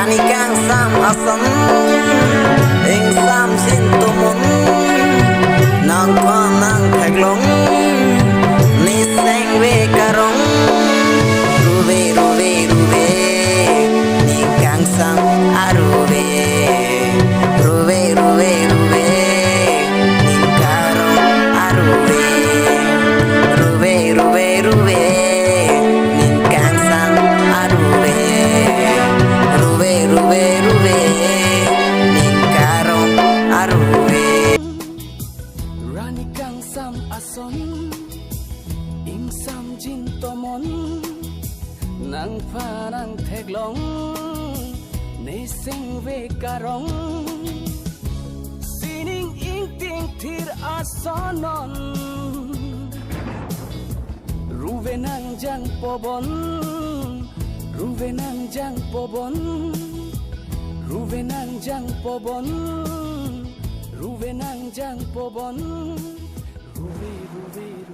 Rani kang sam asan ing sam sin tumun nang kwa nang thaglong ni seng ve karong ruve ruve ruve ni kang sam aruve ruve ruve ruve ni karong aruve ruve ruve ruve ni kang sam aruve ruve ruve ruve ni karong aruve Rani kang sam ason ing sam jin tomon nang pha nang thek long nei sing ve karong sining ing ting thir asonon ruve nang jang pobon ruve nang jang pobon ruve nang jang pobon ruve nang jang pobon ruve ruve